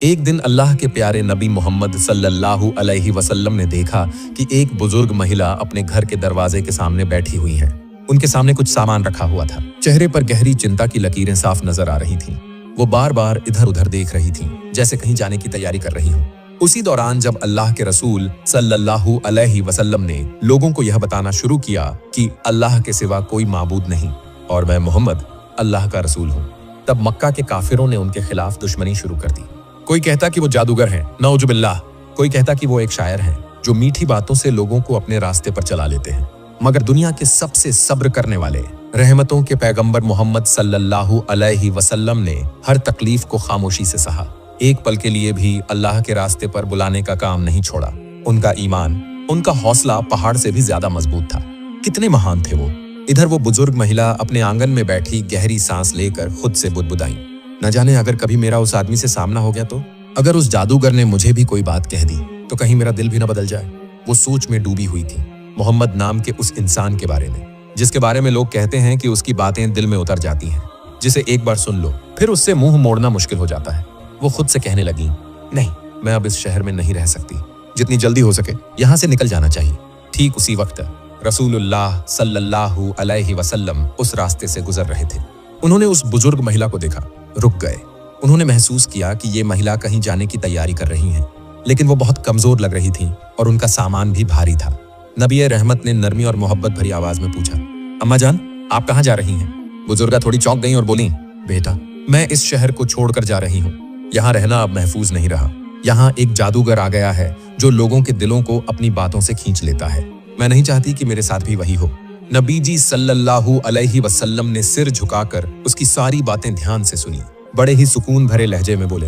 एक दिन अल्लाह के प्यारे नबी मोहम्मद सल्लल्लाहु अलैहि वसल्लम ने देखा कि एक बुजुर्ग महिला अपने घर के दरवाजे के सामने बैठी हुई है। उनके सामने कुछ सामान रखा हुआ था। चेहरे पर गहरी चिंता की लकीरें साफ नजर आ रही थीं। वो बार बार इधर उधर देख रही थीं, जैसे कहीं जाने की तैयारी कर रही हो। उसी दौरान जब अल्लाह के रसूल सल्लल्लाहु अलैहि वसल्लम ने लोगों को यह बताना शुरू किया कि अल्लाह के सिवा कोई माबूद नहीं और मैं मोहम्मद अल्लाह का रसूल हूँ, तब मक्का के काफिरों ने उनके खिलाफ दुश्मनी शुरू कर दी। कोई कहता कि वो जादूगर हैं, नऊजुबिल्लाह। कोई कहता कि वो एक शायर हैं जो मीठी बातों से लोगों को अपने रास्ते पर चला लेते हैं। मगर दुनिया के सबसे सब्र करने वाले रहमतों के पैगंबर मोहम्मद सल्लल्लाहु अलैहि वसल्लम ने हर तकलीफ को खामोशी से सहा। एक पल के लिए भी अल्लाह के रास्ते पर बुलाने का काम नहीं छोड़ा। उनका ईमान, उनका हौसला पहाड़ से भी ज्यादा मजबूत था। कितने महान थे वो। इधर वो बुजुर्ग महिला अपने आंगन में बैठी गहरी सांस लेकर खुद से बुदबुदाई, न जाने अगर कभी मेरा उस आदमी से सामना हो गया तो, अगर उस जादूगर ने मुझे भी कोई बात कह दी तो कहीं मेरा दिल भी न बदल जाए। वो सोच में डूबी हुई थी मोहम्मद नाम के उस इंसान के बारे में, जिसके बारे में लोग कहते हैं कि उसकी बातें दिल में उतर जाती हैं, जिसे एक बार सुन लो फिर उससे मुंह मोड़ना मुश्किल हो जाता है। वो खुद से कहने लगी, नहीं, मैं अब इस शहर में नहीं रह सकती। जितनी जल्दी हो सके यहाँ से निकल जाना चाहिए। ठीक उसी वक्त रसूलुल्लाह सल्लल्लाहु अलैहि वसल्लम उस रास्ते से गुजर रहे थे। उन्होंने उस बुजुर्ग महिला को देखा, रुक गए। उन्होंने महसूस किया कि ये महिला कहीं जाने की तैयारी कर रही हैं, लेकिन वो बहुत कमजोर लग रही थीं और उनका सामान भी भारी था। नबी रहमत ने नरमी और मोहब्बत भरी आवाज में पूछा, अम्मा जान, आप कहाँ जा रही हैं? बुजुर्गा थोड़ी चौंक गईं और बोली, बेटा, मैं इस शहर को छोड़कर जा रही हूँ। यहाँ रहना अब महफूज नहीं रहा। यहाँ एक जादूगर आ गया है जो लोगों के दिलों को अपनी बातों से खींच लेता है। मैं नहीं चाहती कि मेरे साथ भी वही हो। नबी जी सल्लल्लाहु अलैहि वसल्लम ने सिर झुकाकर उसकी सारी बातें ध्यान से सुनी। बड़े ही सुकून भरे लहजे में बोले,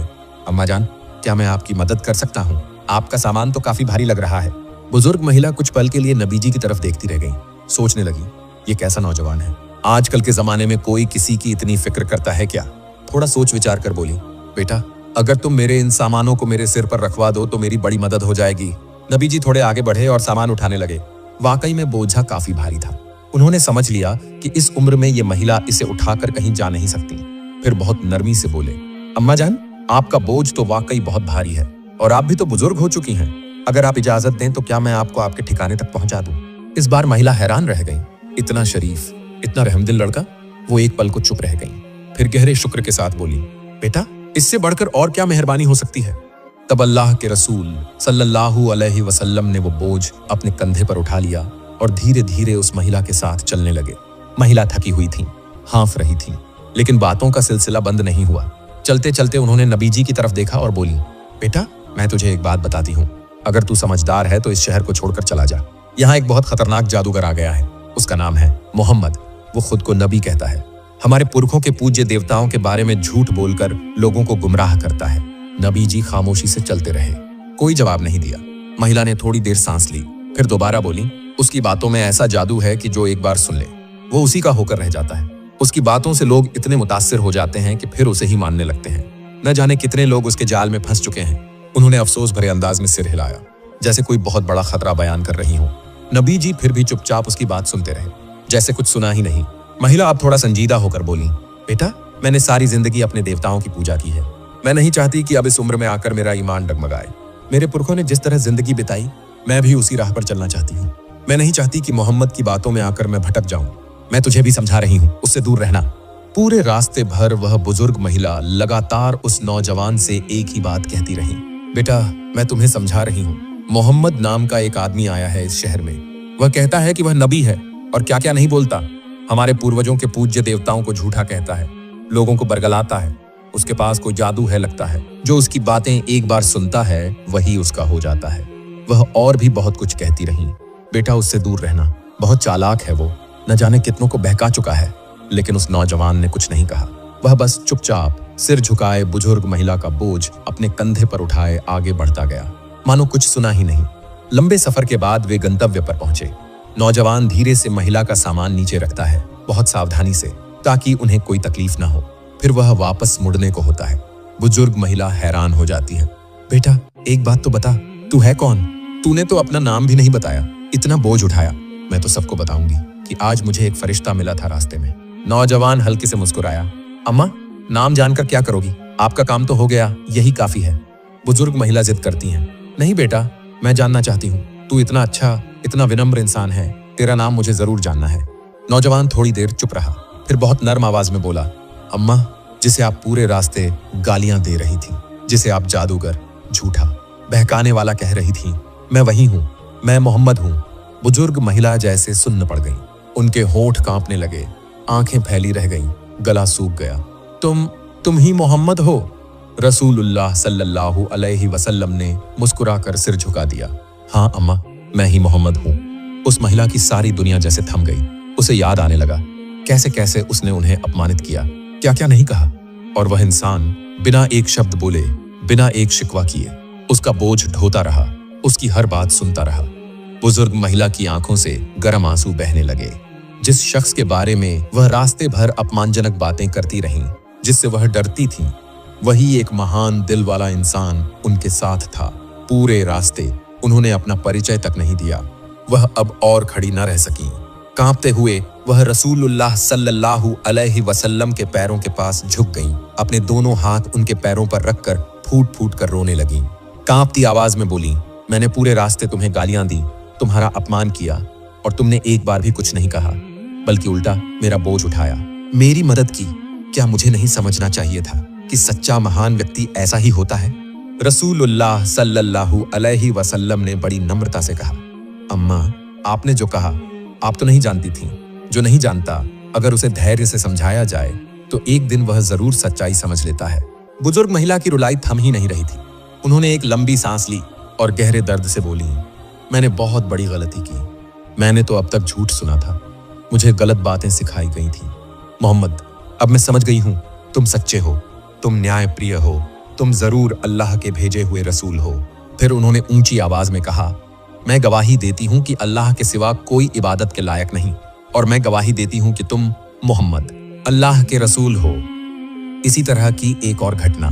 अम्मा जान, क्या मैं आपकी मदद कर सकता हूँ? आपका सामान तो काफी भारी लग रहा है। बुजुर्ग महिला कुछ पल के लिए नबी जी की तरफ देखती रह गई। सोचने लगी, ये कैसा नौजवान है। आजकल के जमाने में कोई किसी की इतनी फिक्र करता है क्या? थोड़ा सोच विचार कर बोली, बेटा, अगर तुम मेरे इन सामानों को मेरे सिर पर रखवा दो तो मेरी बड़ी मदद हो जाएगी। नबी जी थोड़े आगे बढ़े और सामान उठाने लगे। वाकई में बोझा काफी भारी था। उन्होंने समझ लिया कि इस उम्र में ये महिला इसे उठाकर कहीं जा नहीं सकती। फिर बहुत नरमी से बोले, अम्मा जान, आपका बोझ तो वाकई बहुत भारी है और आप भी तो बुजुर्ग हो चुकी हैं। अगर आप इजाजत दें तो क्या मैं आपको आपके ठिकाने तक पहुंचा दूं? इस बार महिला हैरान रह गई। इतना शरीफ, इतना रहमदिल लड़का। वो एक पल को चुप रह गई, फिर गहरे शुक्र के साथ बोली, बेटा, इससे बढ़कर और क्या मेहरबानी हो सकती है? तब अल्लाह के रसूल सल्लल्लाहु अलैहि वसल्लम ने वो बोझ अपने कंधे पर उठा लिया और धीरे धीरे उस महिला के साथ चलने लगे। महिला थकी हुई थी, हाँफ रही थी, लेकिन बातों का सिलसिला बंद नहीं हुआ। चलते चलते उन्होंने नबी जी की तरफ देखा और बोली, बेटा, मैं तुझे एक बात बताती हूँ। अगर तू समझदार है तो इस शहर को छोड़कर चला जा। यहाँ एक बहुत खतरनाक जादूगर आ गया है। उसका नाम है मोहम्मद। वो खुद को नबी कहता है। हमारे पुरखों के पूज्य देवताओं के बारे में झूठ बोलकर लोगों को गुमराह करता है। नबी जी खामोशी से चलते रहे, कोई जवाब नहीं दिया। महिला ने थोड़ी देर सांस ली, फिर दोबारा बोली, उसकी बातों में ऐसा जादू है कि जो एक बार सुन ले वो उसी का होकर रह जाता है। उसकी बातों से लोग इतने मुतासिर हो जाते हैं कि फिर उसे ही मानने लगते हैं। न जाने कितने लोग उसके जाल में फंस चुके हैं। उन्होंने अफसोस भरे अंदाज में सिर हिलाया, जैसे कोई बहुत बड़ा खतरा बयान कर रही हो। नबी जी फिर भी चुपचाप उसकी बात सुनते रहे, जैसे कुछ सुना ही नहीं। महिला अब थोड़ा संजीदा होकर बोली, बेटा, मैंने सारी जिंदगी अपने देवताओं की पूजा की है। मैं नहीं चाहती कि अब इस उम्र में आकर मेरा ईमान डगमगाए। मेरे पुरखों ने जिस तरह जिंदगी बिताई, मैं भी उसी राह पर चलना चाहती हूँ। मैं नहीं चाहती कि मोहम्मद की बातों में आकर मैं भटक जाऊं। मैं तुझे भी समझा रही हूँ, उससे दूर रहना। पूरे रास्ते भर वह बुजुर्ग महिला लगातार उस नौजवान से एक ही बात कहती रही, बेटा, मैं तुम्हें समझा रही हूँ। मोहम्मद नाम का एक आदमी आया है इस शहर में। वह कहता है कि वह नबी है और क्या क्या नहीं बोलता। हमारे पूर्वजों के पूज्य देवताओं को झूठा कहता है, लोगों को बरगलाता है। उसके पास कोई जादू है लगता है। जो उसकी बातें एक बार सुनता है वही उसका हो जाता है। वह और भी बहुत कुछ कहती रही। बेटा, उससे दूर रहना। बहुत चालाक है वो, न जाने कितनों को बहका चुका है। लेकिन उस नौजवान ने कुछ नहीं कहा। वह बस चुपचाप सिर झुकाए बुजुर्ग महिला का बोझ अपने कंधे पर उठाए आगे बढ़ता गया, मानो कुछ सुना ही नहीं। लंबे सफर के बाद वे गंतव्य पर पहुंचे। नौजवान धीरे से महिला का सामान नीचे रखता है, बहुत सावधानी से, ताकि उन्हें कोई तकलीफ ना हो। फिर वह वापस मुड़ने को होता है। बुजुर्ग महिला हैरान हो जाती है, बेटा, एक बात तो बता, तू है कौन? तूने तो अपना नाम भी नहीं बताया, इतना बोझ उठाया। मैं तो सबको बताऊंगी कि आज मुझे एक फरिश्ता मिला था रास्ते में। नौजवान हल्के से मुस्कुराया, अम्मा, नाम जानकर क्या करोगी? आपका काम तो हो गया, यही काफी है। बुजुर्ग महिला जिद करती हैं, नहीं बेटा, मैं जानना चाहती हूँ, तू इतना अच्छा, इतना विनम्र इंसान है, तेरा नाम मुझे जरूर जानना है। नौजवान थोड़ी देर चुप रहा, फिर बहुत नर्म आवाज में बोला, अम्मा, जिसे आप पूरे रास्ते गालियां दे रही थी, जिसे आप जादूगर, झूठा, बहकाने वाला कह रही थी, मैं वही हूँ, मैं मोहम्मद हूँ। बुजुर्ग महिला जैसे सुन्न पड़ गई, उनके होंठ कांपने लगे, आंखें फैली रह गईं, गला सूख गया। तुम ही मोहम्मद हो? रसूलुल्लाह सल्लल्लाहु अलैहि वसल्लम ने मुस्कुराकर सिर झुका दिया। हाँ अम्मा, मैं ही मोहम्मद हूँ। उस महिला की सारी दुनिया जैसे थम गई। उसे याद आने लगा कैसे कैसे उसने उन्हें अपमानित किया, क्या क्या नहीं कहा, और वह इंसान बिना एक शब्द बोले, बिना एक शिकवा किए उसका बोझ ढोता रहा, उसकी हर बात सुनता रहा। बुजुर्ग महिला की आंखों से गर्म आंसू बहने लगे। जिस शख्स के बारे में वह रास्ते भर अपमानजनक बातें करती रहीं, जिससे वह डरती थीं, वही एक महान दिल वाला इंसान उनके साथ था। पूरे रास्ते उन्होंने अपना परिचय तक नहीं दिया। वह अब और खड़ी न रह सकी। कांपते हुए वह रसूलुल्लाह सल्लल्लाहु अलैहि वसल्लम के पैरों के पास झुक गईं, अपने दोनों हाथ उनके पैरों पर रखकर फूट फूट कर रोने लगीं। कांपती आवाज में बोली, मैंने पूरे रास्ते तुम्हें गालियां दी, तुम्हारा अपमान किया, और तुमने एक बार भी कुछ नहीं कहा, बल्कि उल्टा मेरा बोझ उठाया, मेरी मदद की। क्या मुझे नहीं समझना चाहिए था कि सच्चा महान व्यक्ति ऐसा ही होता है? रसूलुल्लाह सल्लल्लाहु अलैहि वसल्लम ने बड़ी नम्रता से कहा, अम्मा, आपने जो कहा आप तो नहीं जानती थीं। जो नहीं जानता, अगर उसे धैर्य से समझाया जाए तो एक दिन वह जरूर सच्चाई समझ लेता है। बुजुर्ग महिला की रुलाई थम ही नहीं रही थी। उन्होंने एक लंबी सांस ली और गहरे दर्द से बोली, मैंने बहुत बड़ी गलती की। मैंने तो अब तक झूठ सुना था, मुझे गलत बातें सिखाई गई थी। मोहम्मद, अब मैं समझ गई हूं, तुम सच्चे हो, तुम न्याय प्रिय हो, तुम जरूर अल्लाह के भेजे हुए रसूल हो। फिर उन्होंने ऊंची आवाज में कहा, मैं गवाही देती हूं कि अल्लाह के सिवा कोई इबादत के लायक नहीं, और मैं गवाही देती हूं कि तुम मोहम्मद अल्लाह के रसूल हो। इसी तरह की एक और घटना,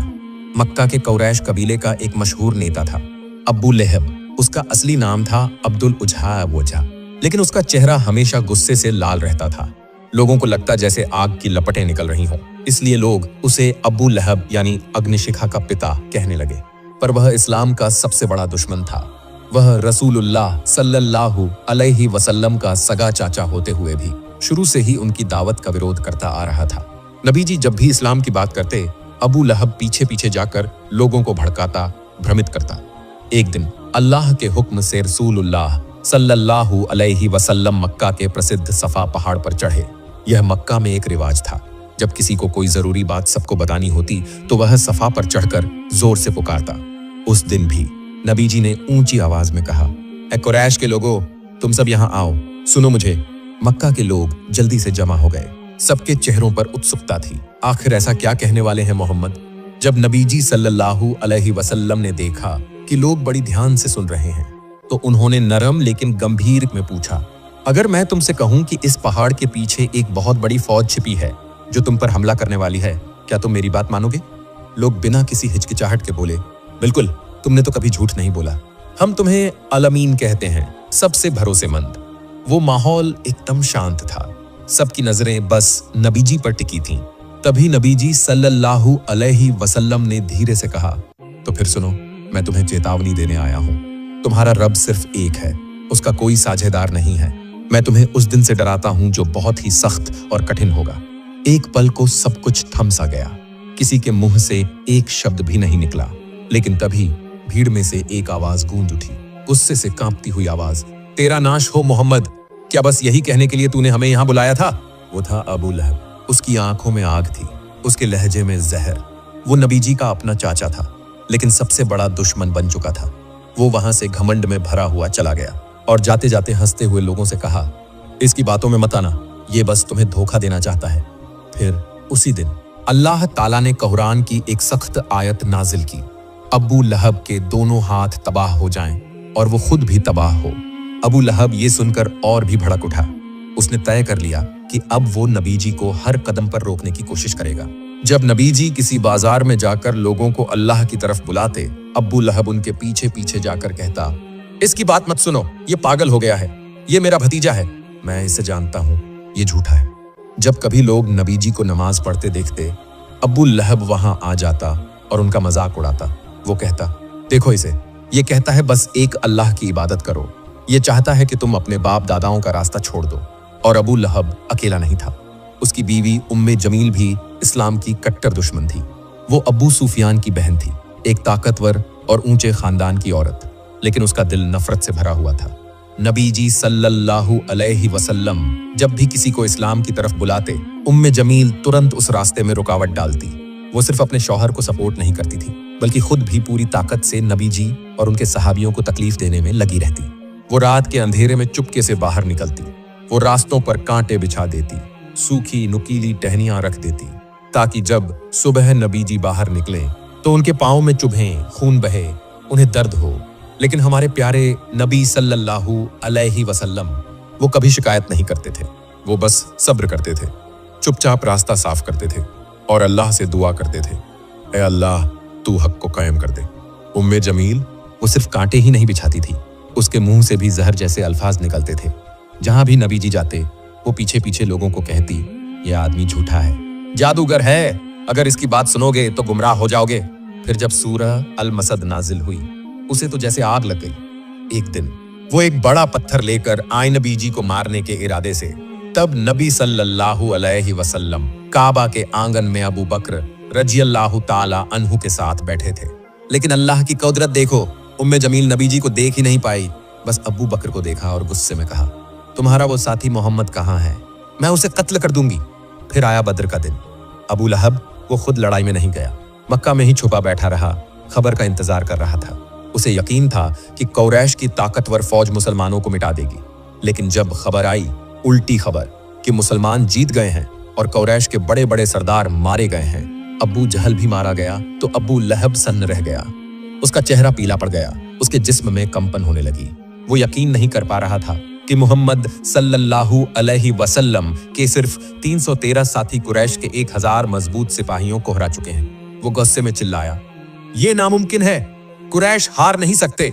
मक्का के कुरैश कबीले का एक मशहूर नेता था, अबू लहब। उसका असली नाम था अब्दुल उजहा वोजा, लेकिन उसका चेहरा हमेशा गुस्से से लाल रहता था। लोगों को लगता जैसे आग की लपटें निकल रही हों, इसलिए लोग उसे अबू लहब यानी अग्निशिखा का पिता कहने लगे। पर वह इस्लाम का सबसे बड़ा दुश्मन था। वह रसूलुल्लाह सल्लल्लाहु अलैहि वसल्लम का सगा चाचा होते हुए भी शुरू से ही उनकी दावत का विरोध करता आ रहा था। नबी जी जब भी इस्लाम की बात करते, अबू लहब पीछे पीछे जाकर लोगों को भड़काता, भ्रमित करता। एक दिन अल्लाह के हुक्म से रसूलुल्लाह सल्लल्लाहु अलैहि वसल्लम मक्का के प्रसिद्ध सफा पहाड़ पर चढ़े। यह मक्का में एक रिवाज था, जब किसी को कोई जरूरी बात सबको बतानी होती तो वह सफा पर चढ़कर जोर से पुकारता। उस दिन भी नबी जी ने ऊंची आवाज में कहा, ए कुरैश के लोगों, तुम सब यहाँ आओ, सुनो मुझे। मक्का के लोग जल्दी से जमा हो गए। सबके चेहरों पर उत्सुकता थी, आखिर ऐसा क्या कहने वाले हैं मोहम्मद। जब नबी जी सल्लल्लाहु अलैहि वसल्लम ने देखा कि लोग बड़ी ध्यान से सुन रहे हैं, तो उन्होंने नरम लेकिन गंभीर में पूछा, अगर मैं तुमसे कहूं कि इस पहाड़ के पीछे एक बहुत बड़ी फौज छिपी है जो तुम पर हमला करने वाली है, क्या तुम मेरी बात मानोगे? लोग बिना किसी हिचकिचाहट के बोले, बिल्कुल, तुमने तो कभी झूठ नहीं बोला। हम तुम्हें अल-अमीन कहते हैं, सबसे भरोसेमंद। वो माहौल एकदम शांत था। सबकी नजरें बस नबी जी पर टिकी थीं। तभी नबी जी सल्लल्लाहु अलैहि वसल्लम ने धीरे से कहा, तो फिर सुनो, मैं तुम्हें चेतावनी देने आया हूं। तुम्हारा रब सिर्फ एक है, उसका कोई साझेदार नहीं है। मैं तुम्हें उस दिन से डराता हूं जो बहुत ही सख्त और कठिन होगा। एक पल को सब कुछ थम सा गया। किसी के मुंह से एक शब्द भी नहीं निकला। लेकिन तभी भीड़ में से एक आवाज गूंज उठी, गुस्से से कांपती हुई आवाज, तेरा नाश हो मोहम्मद, क्या बस यही कहने के लिए तूने हमें यहाँ बुलाया था? वो था अबू लहब। उसकी आंखों में आग थी, उसके लहजे में जहर। वो नबी जी का अपना चाचा था, लेकिन सबसे बड़ा दुश्मन बन चुका था। वो वहां से घमंड में भरा हुआ चला गया और जाते जाते हंसते हुए लोगों से कहा, इसकी बातों में मत आना, ये बस तुम्हें धोखा देना चाहता है। फिर उसी दिन अल्लाह ताला ने कुरान की एक सख्त आयत नाजिल की, अबू लहब के दोनों हाथ तबाह हो जाएं और वो खुद भी तबाह हो। अबू लहब ये सुनकर और भी भड़क उठा। उसने तय कर लिया कि अब वो नबी जी को हर कदम पर रोकने की कोशिश करेगा। जब नबी जी किसी बाजार में जाकर लोगों को अल्लाह की तरफ बुलाते, अबू लहब उनके पीछे पीछे जाकर कहता, इसकी बात मत सुनो, ये पागल हो गया है, ये मेरा भतीजा है, मैं इसे जानता हूँ, ये झूठा है। जब कभी लोग नबी जी को नमाज पढ़ते देखते अब्बू लहब वहां आ जाता और उनका मजाक उड़ाता। वो कहता, देखो इसे, ये कहता है बस एक अल्लाह की इबादत करो, ये चाहता है कि तुम अपने बाप दादाओं का रास्ता छोड़ दो। और अबू लहब अकेला नहीं था, उसकी बीवी उम्मे जमील भी इस्लाम की कट्टर दुश्मन थी। वो अब्बू सुफियान की बहन थी, एक ताकतवर और ऊंचे खानदान की औरत, लेकिन उसका दिल नफरत से भरा हुआ था। नबी जी सल्लल्लाहु अलैहि वसल्लम जब भी किसी को इस्लाम की तरफ बुलाते, उम्मे जमील तुरंत उस रास्ते में रुकावट डालती। वो सिर्फ अपने शौहर को सपोर्ट नहीं करती थी, बल्कि खुद भी पूरी ताकत से नबी जी और उनके सहाबियों को तकलीफ देने में लगी रहती। वो रात के अंधेरे में चुपके से बाहर निकलती, वो रास्तों पर कांटे बिछा देती, सूखी नुकीली टहनियां रख देती, ताकि जब सुबह नबी जी बाहर निकले तो उनके पाँव में चुभें, खून बहे, उन्हें दर्द हो। लेकिन हमारे प्यारे नबी सल्लल्लाहु अलैहि वसल्लम वो कभी शिकायत नहीं करते थे। वो बस सब्र करते थे, चुपचाप रास्ता साफ करते थे और अल्लाह से दुआ करते थे, ए अल्लाह तू हक को कायम कर दे। उम्मे जमील वो सिर्फ कांटे ही नहीं बिछाती थी, उसके मुंह से भी जहर जैसे अल्फाज निकलते थे। जहां भी नबी जी जाते वो पीछे पीछे लोगों को कहती, ये आदमी झूठा है, जादूगर है, अगर इसकी बात सुनोगे तो गुमराह हो जाओगे। फिर जब सूरह अल मसद नाजिल हुई, उसे तो जैसे आग लग गई। एक दिन वो एक बड़ा पत्थर लेकर आए नबी जी को मारने के इरादे से। तब नबी सल्लल्लाहु अलैहि वसल्लम काबा के आंगन में अबू बकर रज़ियल्लाहु ताला अन्हु के साथ बैठे थे। लेकिन अल्लाह की कुदरत देखो, उम्मे जमील नबी जी को देख ही नहीं पाई, बस अबू बकर को देखा और गुस्से में कहा, तुम्हारा वो साथी मोहम्मद कहाँ है? मैं उसे कत्ल कर दूंगी। फिर आया बद्र का दिन। अबू लहब वो खुद लड़ाई में नहीं गया, मक्का में ही छुपा बैठा रहा, खबर का इंतजार कर रहा था। उसे यकीन था कि कुरैश की ताकतवर फौज मुसलमानों को मिटा देगी। लेकिन जब खबर आई, उल्टी खबर, कि मुसलमान जीत गए हैं और कुरैश के बड़े बड़े सरदार मारे गए हैं, अबू जहल भी मारा गया, तो अबू लहब सन्न रह गया। उसका चेहरा पीला पड़ गया, उसके जिस्म में कंपन होने लगी। वो यकीन नहीं कर पा रहा था कि मोहम्मद सल्लल्लाहु अलैहि वसल्लम के सिर्फ 313 साथी कुरैश के 1000 मजबूत सिपाहियों को हरा चुके हैं। वो गुस्से में चिल्लाया, ये नामुमकिन है, कुरैश हार नहीं सकते।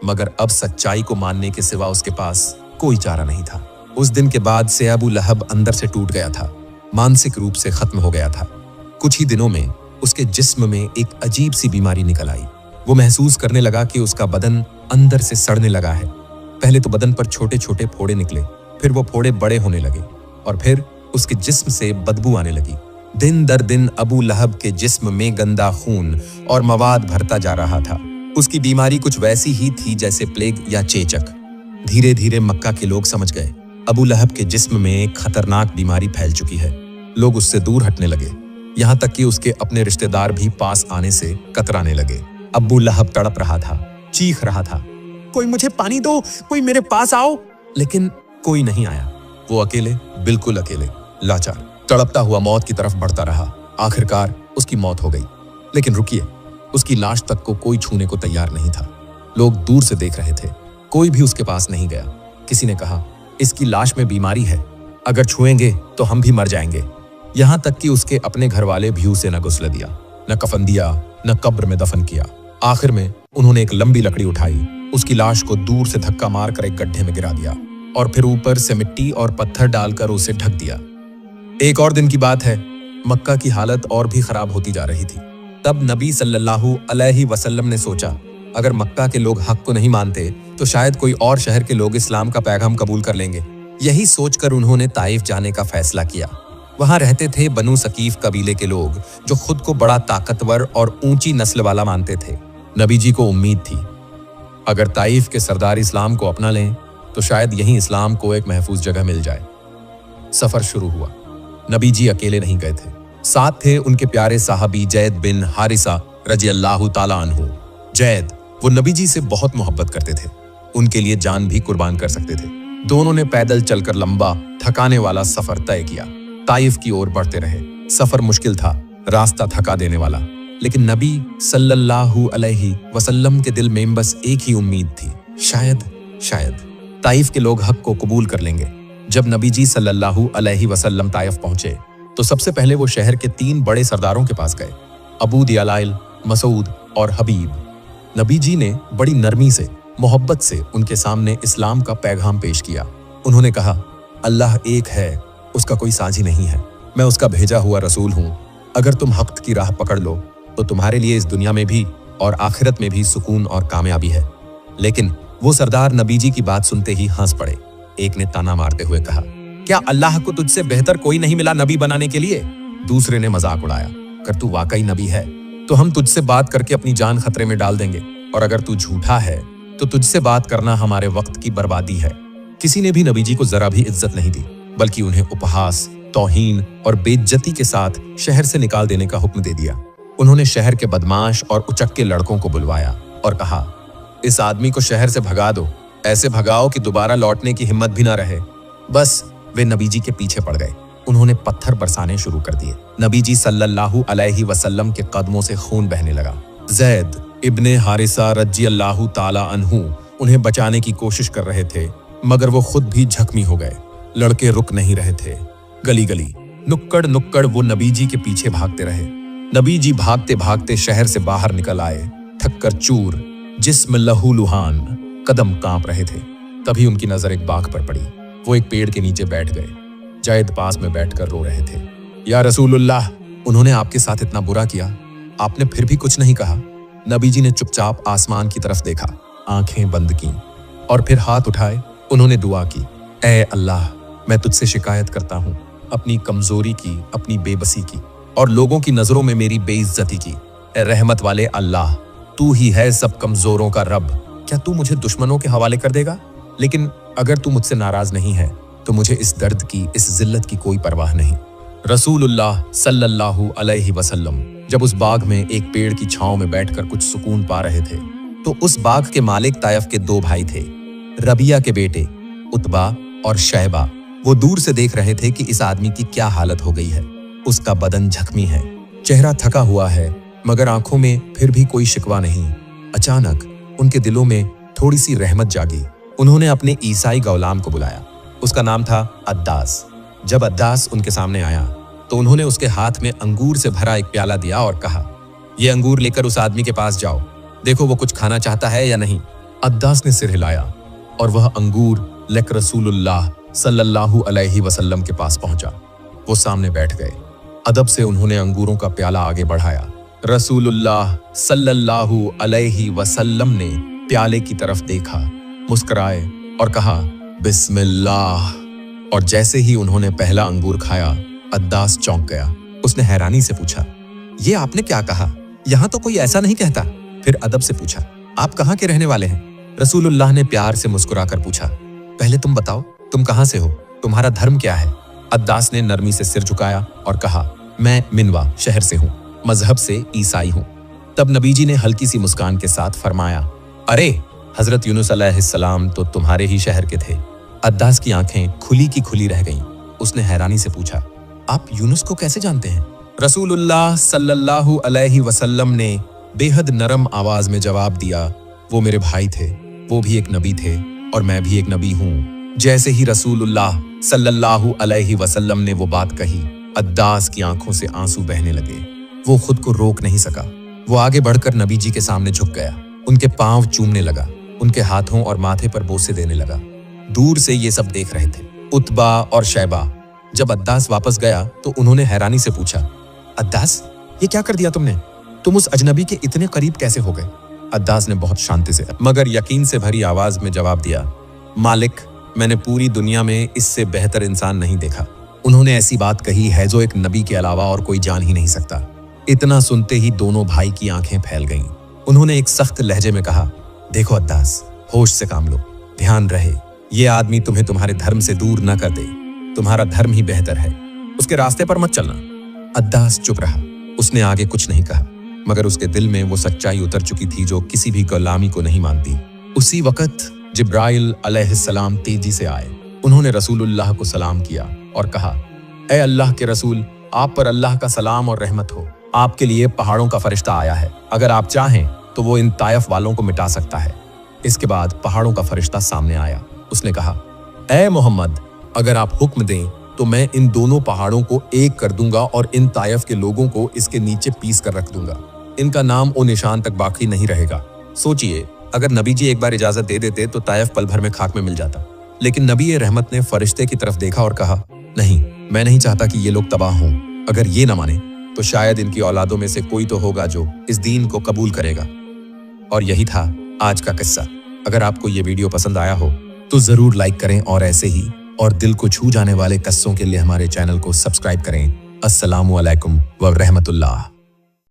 मगर अब सच्चाई को मानने के सिवा उसके पास कोई चारा नहीं था। उस दिन के बाद से अबू लहब अंदर से टूट गया था, मानसिक रूप से खत्म हो गया था। कुछ ही दिनों में उसके जिस्म में एक अजीब सी बीमारी निकल आई। वो महसूस करने लगा कि उसका बदन अंदर से सड़ने लगा है। पहले तो बदन पर छोटे छोटे फोड़े निकले, फिर वो फोड़े बड़े होने लगे और फिर उसके जिस्म से बदबू आने लगी। दिन दर दिन अबू लहब के जिस्म में गंदा खून और मवाद भरता जा रहा था। उसकी बीमारी कुछ वैसी ही थी जैसे प्लेग या चेचक। धीरे धीरे मक्का के लोग समझ गए, अबू लहब के जिस्म में एक खतरनाक बीमारी फैल चुकी है। लोग उससे दूर हटने लगे, यहाँ तक कि उसके अपने रिश्तेदार भी पास आने से कतराने लगे। अबू लहब तड़प रहा था, चीख रहा था, कोई मुझे पानी दो, कोई मेरे पास आओ। लेकिन कोई नहीं आया। वो अकेले, बिल्कुल अकेले, लाचार, तड़पता हुआ मौत की तरफ बढ़ता रहा। आखिरकार उसकी मौत हो गई। लेकिन रुकिए, उसकी लाश तक को कोई छूने को तैयार नहीं था। लोग दूर से देख रहे थे, कोई भी उसके पास नहीं गया। किसी ने कहा, इसकी लाश में बीमारी है, अगर छुएंगे तो हम भी मर जाएंगे। यहाँ तक कि उसके अपने घर वाले भी उसे न गुस्ल दिया, न कफन दिया, न कब्र में दफन किया। आखिर में उन्होंने एक लंबी लकड़ी उठाई, उसकी लाश को दूर से धक्का मारकर एक गड्ढे में गिरा दिया और फिर ऊपर से मिट्टी और पत्थर डालकर उसे ढक दिया। एक और दिन की बात है, मक्का की हालत और भी खराब होती जा रही थी। तब नबी सल्लल्लाहु अलैहि वसल्लम ने सोचा, अगर मक्का के लोग हक को नहीं मानते तो शायद कोई और शहर के लोग इस्लाम का पैगाम कबूल कर लेंगे। यही सोचकर उन्होंने ताइफ जाने का फैसला किया। वहां रहते थे बनु सकीफ कबीले के लोग, जो खुद को बड़ा ताकतवर और ऊंची नस्ल वाला मानते थे। नबी जी को उम्मीद थी, अगर ताइफ के सरदार इस्लाम को अपना लें तो शायद यहीं इस्लाम को एक महफूज जगह मिल जाए। सफर शुरू हुआ। नबी जी अकेले नहीं गए थे, साथ थे उनके प्यारे साहबी जैद बिन हारिसा रज़ियल्लाहु ताला अन्हु। जैद वो नबी जी से बहुत मोहब्बत करते थे, उनके लिए जान भी कुर्बान कर सकते थे। दोनों ने पैदल चलकर लंबा थकाने वाला सफर तय किया। ताइफ की ओर बढ़ते रहे। सफर मुश्किल था, रास्ता थका देने वाला, लेकिन नबी सल्लल्लाहु अलैहि वसल्लम के दिल में बस एक ही उम्मीद थी, शायद ताइफ के लोग हक को कबूल कर लेंगे। जब नबी जी सल्लल्लाहु अलैहि वसल्लम ताइफ पहुंचे तो सबसे पहले वो शहर के 3 बड़े सरदारों के पास गए, अबू दियालाइल, मसूद और हबीब। नबी जी ने बड़ी नरमी से, मोहब्बत से उनके सामने इस्लाम का पैगाम पेश किया। उन्होंने कहा, अल्लाह एक है, उसका कोई साझी नहीं है, मैं उसका भेजा हुआ रसूल हूँ। अगर तुम हक की राह पकड़ लो तो तुम्हारे लिए इस दुनिया में भी और आखिरत में भी सुकून और कामयाबी है। लेकिन वो सरदार नबी जी की बात सुनते ही हंस पड़े। एक ने ताना मारते हुए कहा, क्या अल्लाह को तुझसे बेहतर कोई नहीं मिला नबी बनाने के लिए? दूसरे ने मजाक उड़ाया, अगर तू वाकई नबी है तो हम तुझसे बात करके अपनी जान खतरे में डाल देंगे, और अगर तू झूठा है तो तुझसे बात करना हमारे वक्त की बर्बादी है। किसी ने भी नबी जी को जरा भी इज्जत नहीं दी, बल्कि उन्हें उपहास, तौहीन और बेइज्जती के साथ शहर से निकाल देने का हुक्म दे दिया। उन्होंने शहर के बदमाश और उचक्के लड़कों को बुलवाया और कहा, इस आदमी को शहर से भगा दो, ऐसे भगाओ कि दोबारा लौटने की हिम्मत भी ना रहे। बस वे नबी जी के पीछे पड़ गए। उन्होंने पत्थर बरसाने शुरू कर दिए। नबी जी सल्लल्लाहु अलैहि वसल्लम के कदमों से खून बहने लगा। ज़ैद इब्ने हारिसा रज़ियल्लाहु ताला अन्हु उन्हें बचाने की कोशिश कर रहे थे, मगर वो खुद भी जख्मी हो गए। लड़के रुक नहीं रहे थे। गली गली, नुक्कड़ नुक्कड़ वो नबी जी के पीछे भागते रहे। नबी जी भागते भागते शहर से बाहर निकल आए, थककर चूर, जिस्म लहूलुहान, कदम कांप रहे थे। तभी उनकी नजर एक बाघ पर पड़ी। वो एक पेड़ के नीचे बैठ गए। जैद पास में बैठकर रो रहे थे। या रसूलुल्लाह, उन्होंने आपके साथ इतना बुरा किया, आपने फिर भी कुछ नहीं कहा। नबी जी ने चुपचाप आसमान की तरफ देखा, आंखें बंद की और फिर हाथ उठाए। उन्होंने दुआ की, ऐ अल्लाह, मैं तुझसे शिकायत करता हूँ अपनी कमजोरी की, अपनी बेबसी की और लोगों की नजरों में मेरी बेइज्जती की। ऐ रहमत वाले अल्लाह, तू ही है सब कमजोरों का रब। क्या तू मुझे दुश्मनों के हवाले कर देगा? लेकिन अगर तू मुझसे नाराज नहीं है तो मुझे इस दर्द की, इस जिल्लत की कोई परवाह नहीं। रसूलुल्लाह सल्लल्लाहु अलैहि वसल्लम जब उस बाग में एक पेड़ की छांव में बैठकर कुछ सुकून पा रहे थे तो उस बाग के मालिक तायफ के दो भाई थे, रबिया के बेटे उतबा और शैबा। वो दूर से देख रहे थे कि इस आदमी की क्या हालत हो गई है। उसका बदन जख्मी है, चेहरा थका हुआ है, मगर आंखों में फिर भी कोई शिकवा नहीं। अचानक उनके दिलों में थोड़ी सी रहमत जागी। उन्होंने अपने ईसाई गुलाम को बुलाया। उसका नाम था अद्दास। जब अद्दास उनके सामने आया तो उन्होंने उसके हाथ में अंगूर से भरा एक प्याला दिया और कहा, ये अंगूर लेकर उस आदमी के पास जाओ, देखो वो कुछ खाना चाहता है या नहीं। अद्दास ने सिर हिलाया और वह अंगूर लेकर रसूलुल्लाह सल्लल्लाहु अलैहि वसल्लम के पास पहुंचा। वो सामने बैठ गए। अदब से उन्होंने अंगूरों का प्याला आगे बढ़ाया। रसूलुल्लाह सल्लल्लाहु अलैहि वसल्लम ने प्याले की तरफ देखा, मुस्कुराए और कहा, बिस्मिल्लाह। और जैसे ही उन्होंने पहला अंगूर खाया, अद्दास चौंक गया। उसने हैरानी से पूछा, ये आपने क्या कहा? यहाँ तो कोई ऐसा नहीं कहता। फिर अदब से पूछा, आप कहाँ के रहने वाले हैं? रसूलुल्लाह ने प्यार से मुस्कुराकर पूछा, पहले तुम बताओ, तुम कहाँ से हो? तुम्हारा धर्म क्या है? अद्दास ने नरमी से सिर झुकाया और कहा, मैं मिनवा शहर से हूँ, मजहब से ईसाई हूँ। तब नबी जी ने हल्की सी मुस्कान के साथ फरमाया, अरे हजरत यूनुस अलैहिस्सलाम तो तुम्हारे ही शहर के थे। अद्दास की आंखें खुली की खुली रह गईं। उसने हैरानी से पूछा, आप यूनुस को कैसे जानते हैं? रसूलुल्लाह सल्लल्लाहु अलैहि वसल्लम ने बेहद नरम आवाज में जवाब दिया, वो मेरे भाई थे, वो भी एक नबी थे और मैं भी एक नबी हूँ। जैसे ही रसूलुल्लाह सल्लल्लाहु अलैहि वसल्लम ने वो बात कही, अद्दास की आंखों से आंसू बहने लगे। वो खुद को रोक नहीं सका। वो आगे बढ़कर नबी जी के सामने झुक गया, उनके पांव चूमने लगा, उनके हाथों और माथे पर बोसे देने लगा। दूर से ये सब देख रहे थे उतबा और शैबा। जब अद्दास वापस गया तो उन्होंने हैरानी से पूछा, अद्दास, ये क्या कर दिया तुमने? तुम उस अजनबी के इतने करीब कैसे हो गए? अद्दास ने बहुत शांति से मगर यकीन से भरी आवाज में जवाब दिया, मालिक, मैंने पूरी दुनिया में इससे बेहतर इंसान नहीं देखा। उन्होंने ऐसी बात कही है जो एक नबी के अलावा और कोई जान ही नहीं सकता। इतना सुनते ही दोनों भाई की आंखें फैल गईं। उन्होंने एक सख्त लहजे में कहा, देखो अद्दास, होश से काम लो, ध्यान रहे ये आदमी तुम्हें तुम्हारे धर्म से दूर न कर दे। तुम्हारा धर्म ही बेहतर है, उसके रास्ते पर मत चलना। अद्दास चुप रहा। उसने आगे कुछ नहीं कहा, मगर उसके दिल में वो सच्चाई उतर चुकी थी जो किसी भी गुलामी को नहीं मानती। उसी वक्त जिब्राइल अलैहिस्सलाम तेजी से आए। उन्होंने रसूलुल्लाह को सलाम किया और कहा, ऐ अल्लाह के रसूल, आप पर अल्लाह का सलाम और रहमत हो। आपके लिए पहाड़ों का फरिश्ता आया है, अगर आप चाहें तो वो इन तायफ वालों को मिटा सकता है। इसके बाद पहाड़ों का फरिश्ता सामने आया। उसने कहा, ऐ मोहम्मद, अगर आप हुक्म दें तो मैं इन दोनों पहाड़ों को एक कर दूंगा और इन तायफ के लोगों को इसके नीचे पीस कर रख दूंगा। इनका नाम और निशान तक बाकी नहीं रहेगा। सोचिए, अगर नबी जी एक बार इजाजत दे देते तो तायफ पल भर में खाक में मिल जाता। लेकिन नबी रहमत ने फरिश्ते की तरफ देखा और कहा, नहीं, मैं नहीं चाहता कि ये लोग तबाह हों। अगर ये न माने तो शायद इनकी औलादों में से कोई तो होगा जो इस दीन को कबूल करेगा। और यही था आज का किस्सा। अगर आपको ये वीडियो पसंद आया हो तो जरूर लाइक करें और ऐसे ही और दिल को छू जाने वाले किस्सों के लिए हमारे चैनल को सब्सक्राइब करें। अस्सलामु अलैकुम व रहमतुल्लाह।